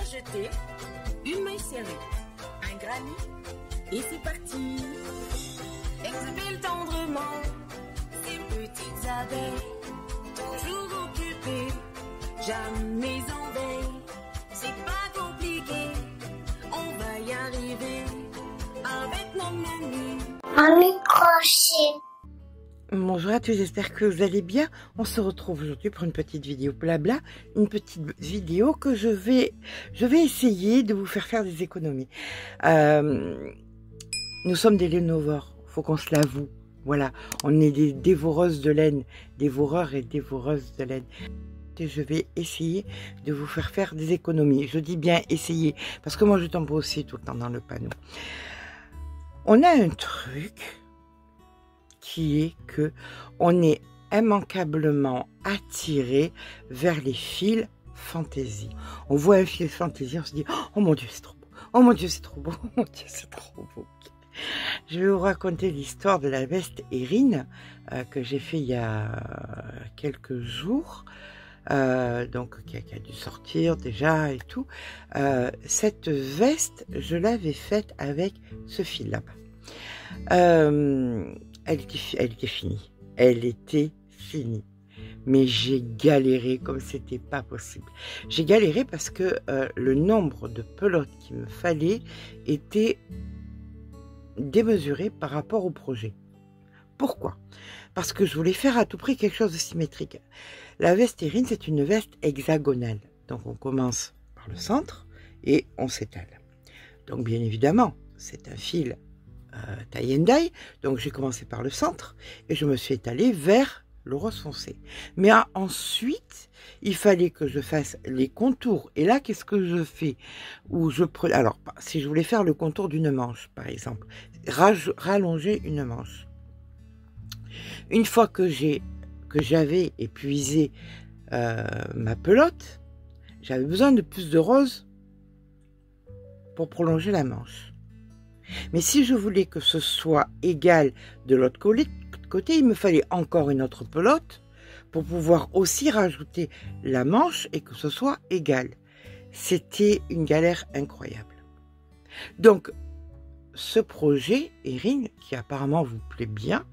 jeter, une main serrée, un granit, et c'est parti. Exhibile tendrement ces petites abeilles, toujours occupées, jamais en veille. C'est pas compliqué, on va y arriver avec nos menus. Un microchip. Bonjour à tous, j'espère que vous allez bien. On se retrouve aujourd'hui pour une petite vidéo blabla, une petite vidéo que je vais essayer de vous faire des économies. Nous sommes des lénovores, faut qu'on se l'avoue. Voilà, on est des dévoreuses de laine, dévoreurs et dévoreuses de laine. Et je vais essayer de vous faire des économies. Je dis bien essayer, parce que moi je tombe aussi tout le temps dans le panneau. On a un truc qui est que on est immanquablement attiré vers les fils fantaisie. On voit un fil fantaisie, on se dit oh mon Dieu c'est trop beau, oh mon Dieu c'est trop beau, oh mon Dieu c'est trop beau. Je vais vous raconter l'histoire de la veste Erin que j'ai fait il y a quelques jours, donc qui a dû sortir déjà et tout. Cette veste, je l'avais faite avec ce fil là-bas. Elle était finie. Elle était finie. Mais j'ai galéré comme c'était pas possible. J'ai galéré parce que le nombre de pelotes qu'il me fallait était démesuré par rapport au projet. Pourquoi? Parce que je voulais faire à tout prix quelque chose de symétrique. La veste Erin, c'est une veste hexagonale. Donc on commence par le centre et on s'étale. Donc bien évidemment, c'est un fil tie and dye, donc j'ai commencé par le centre et je me suis étalée vers le rose foncé. Mais ensuite, il fallait que je fasse les contours. Et là, qu'est-ce que je fais? Alors, si je voulais faire le contour d'une manche, par exemple, rallonger une manche. Une fois que j'avais épuisé ma pelote, j'avais besoin de plus de rose pour prolonger la manche. Mais si je voulais que ce soit égal de l'autre côté, il me fallait encore une autre pelote pour pouvoir aussi rajouter la manche et que ce soit égal. C'était une galère incroyable. Donc, ce projet, Erin, qui apparemment vous plaît bien,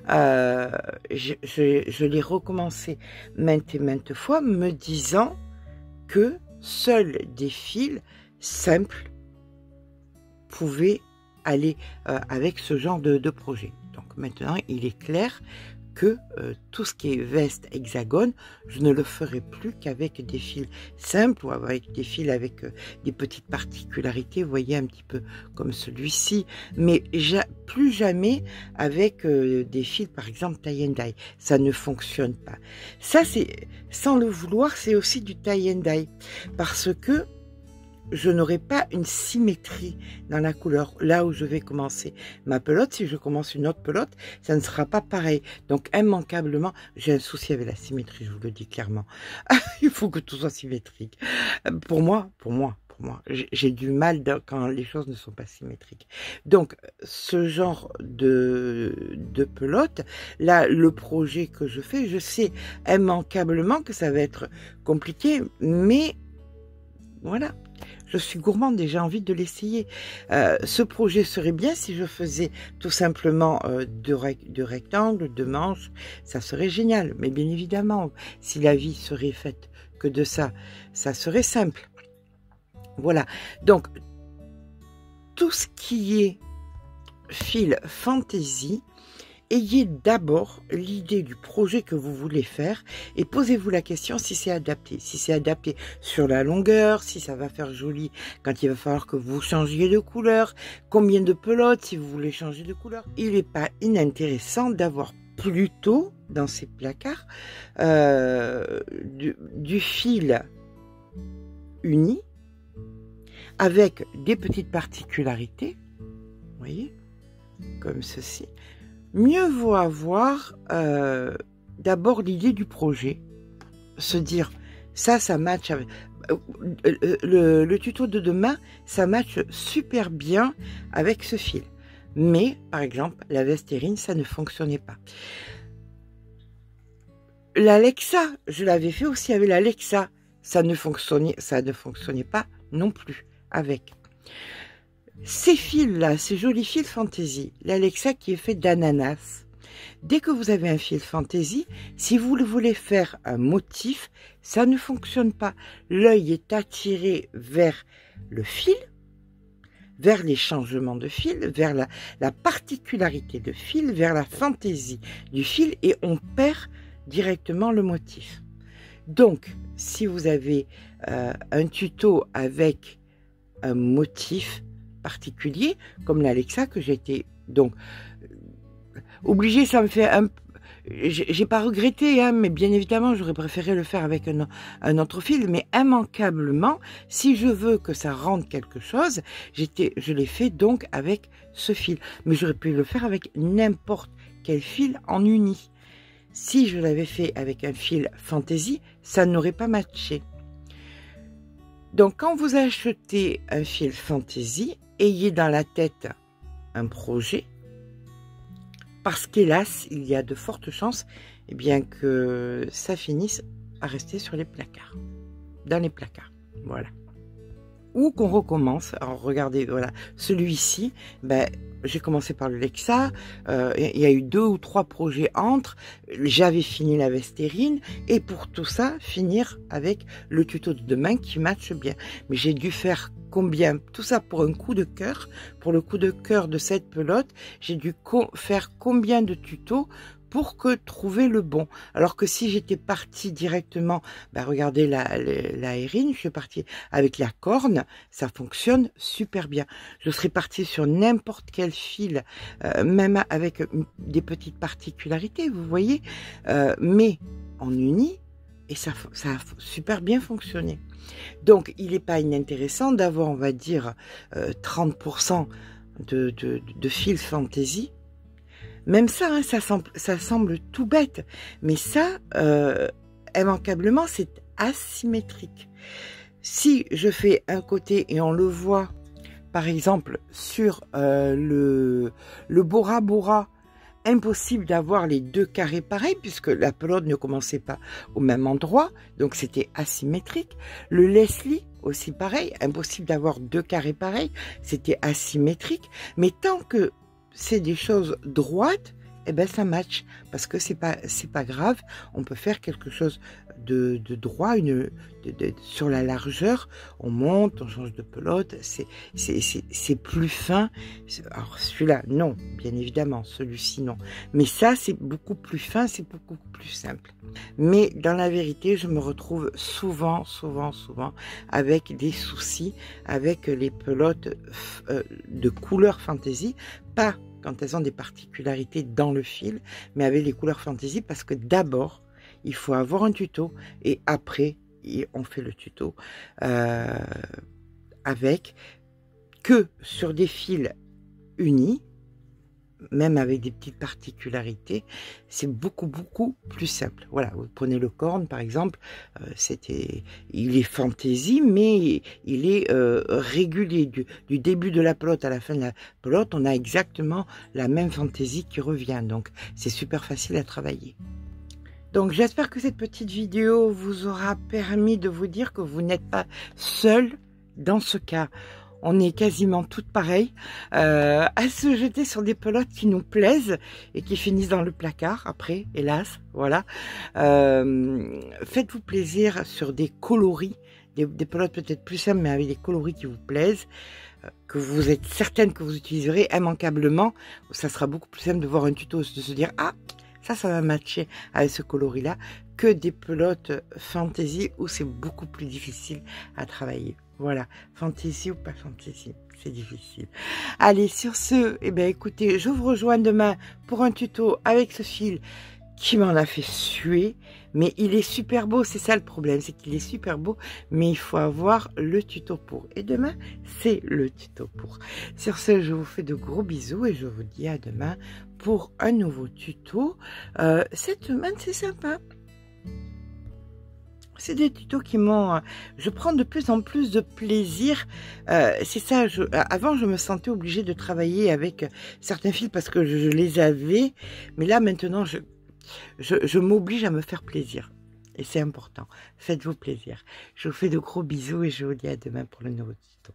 je l'ai recommencé maintes et maintes fois, me disant que seuls des fils simples pouvaient aller avec ce genre de projet. Donc maintenant, il est clair que tout ce qui est veste hexagone, je ne le ferai plus qu'avec des fils simples ou avec des fils avec des petites particularités, vous voyez, un petit peu comme celui-ci, mais plus jamais avec des fils, par exemple, tie and dye. Ça ne fonctionne pas. Ça, c'est, sans le vouloir, c'est aussi du tie and dye, parce que je n'aurai pas une symétrie dans la couleur. Là où je vais commencer ma pelote, si je commence une autre pelote, ça ne sera pas pareil. Donc, immanquablement, j'ai un souci avec la symétrie, je vous le dis clairement. Il faut que tout soit symétrique. Pour moi, j'ai du mal quand les choses ne sont pas symétriques. Donc, ce genre de pelote, là, le projet que je fais, je sais immanquablement que ça va être compliqué, mais voilà. Je suis gourmande et j'ai envie de l'essayer. Ce projet serait bien si je faisais tout simplement de rectangles, de manches. Ça serait génial. Mais bien évidemment, si la vie serait faite que de ça, ça serait simple. Voilà. Donc, tout ce qui est fil fantaisie, ayez d'abord l'idée du projet que vous voulez faire et posez-vous la question si c'est adapté. Si c'est adapté sur la longueur, si ça va faire joli quand il va falloir que vous changiez de couleur, combien de pelotes si vous voulez changer de couleur. Il n'est pas inintéressant d'avoir plutôt dans ces placards du fil uni avec des petites particularités, vous voyez, comme ceci. Mieux vaut avoir d'abord l'idée du projet, se dire ça match avec le tuto de demain, ça match super bien avec ce fil. Mais par exemple, la veste Erin, ça ne fonctionnait pas. L'Alexa, je l'avais fait aussi avec l'Alexa, ça ne fonctionnait pas non plus avec. Ces fils-là, ces jolis fils fantaisie, l'Alexa qui est fait d'ananas. Dès que vous avez un fil fantaisie, si vous voulez faire un motif, ça ne fonctionne pas. L'œil est attiré vers le fil, vers les changements de fil, vers la particularité de fil, vers la fantaisie du fil et on perd directement le motif. Donc, si vous avez un tuto avec un motif particulier, comme l'Alexa que j'ai été donc obligée, ça me fait un peu... J'ai pas regretté, hein, mais bien évidemment, j'aurais préféré le faire avec un autre fil, mais immanquablement, si je veux que ça rende quelque chose, je l'ai fait donc avec ce fil. Mais j'aurais pu le faire avec n'importe quel fil en uni. Si je l'avais fait avec un fil fantaisie, ça n'aurait pas matché. Donc, quand vous achetez un fil fantaisie, ayez dans la tête un projet, parce qu'hélas, il y a de fortes chances eh bien, que ça finisse à rester sur les placards, dans les placards, voilà. Ou qu'on recommence. Alors regardez, voilà, celui-ci, ben, j'ai commencé par le Lexa, il y a eu 2 ou 3 projets entre, j'avais fini la Vestérine, et pour tout ça, finir avec le tuto de demain qui matche bien. Mais j'ai dû faire combien? Tout ça pour un coup de cœur, pour le coup de cœur de cette pelote, j'ai dû faire combien de tutos pour trouver le bon. Alors que si j'étais partie directement, ben regardez la hérine, je suis partie avec la corne, ça fonctionne super bien. Je serais partie sur n'importe quel fil, même avec des petites particularités, vous voyez, mais en uni, et ça a super bien fonctionné. Donc, il n'est pas inintéressant d'avoir, on va dire, 30% de fils fantaisie. Même ça, hein, ça semble tout bête, mais ça, immanquablement, c'est asymétrique. Si je fais un côté et on le voit, par exemple, sur le Bora Bora, impossible d'avoir les 2 carrés pareils, puisque la pelote ne commençait pas au même endroit, donc c'était asymétrique. Le Leslie, aussi pareil, impossible d'avoir 2 carrés pareils, c'était asymétrique, mais tant que c'est des choses droites, eh ben ça match, parce que c'est pas grave, on peut faire quelque chose de droit, sur la largeur, on monte, on change de pelote, c'est plus fin. Alors celui-là, non, bien évidemment, celui-ci, non. Mais ça, c'est beaucoup plus fin, c'est beaucoup plus simple. Mais dans la vérité, je me retrouve souvent avec des soucis avec les pelotes de couleur fantaisie, pas quand elles ont des particularités dans le fil, mais avec les couleurs fantaisie, parce que d'abord, il faut avoir un tuto, et après, on fait le tuto avec que sur des fils unis, même avec des petites particularités, c'est beaucoup plus simple. Voilà, vous prenez le corne par exemple, il est fantaisie, mais il est régulier. Du début de la pelote à la fin de la pelote, on a exactement la même fantaisie qui revient, donc c'est super facile à travailler. Donc j'espère que cette petite vidéo vous aura permis de vous dire que vous n'êtes pas seul dans ce cas. On est quasiment toutes pareilles à se jeter sur des pelotes qui nous plaisent et qui finissent dans le placard après, hélas, voilà. Faites-vous plaisir sur des coloris, des pelotes peut-être plus simples mais avec des coloris qui vous plaisent, que vous êtes certaine que vous utiliserez immanquablement. Ça sera beaucoup plus simple de voir un tuto, de se dire « Ah, ça va matcher avec ce coloris-là » que des pelotes fantaisie où c'est beaucoup plus difficile à travailler. Voilà, fantaisie ou pas fantaisie, c'est difficile. Allez, sur ce, eh bien, écoutez, je vous rejoins demain pour un tuto avec ce fil qui m'en a fait suer, mais il est super beau, c'est ça le problème, c'est qu'il est super beau, mais il faut avoir le tuto pour. Et demain, c'est le tuto pour. Sur ce, je vous fais de gros bisous et je vous dis à demain pour un nouveau tuto. Cette semaine, c'est sympa. C'est des tutos qui m'ont... je prends de plus en plus de plaisir. C'est ça, avant je me sentais obligée de travailler avec certains fils parce que je les avais. Mais là maintenant, je m'oblige à me faire plaisir. Et c'est important. Faites-vous plaisir. Je vous fais de gros bisous et je vous dis à demain pour le nouveau tuto.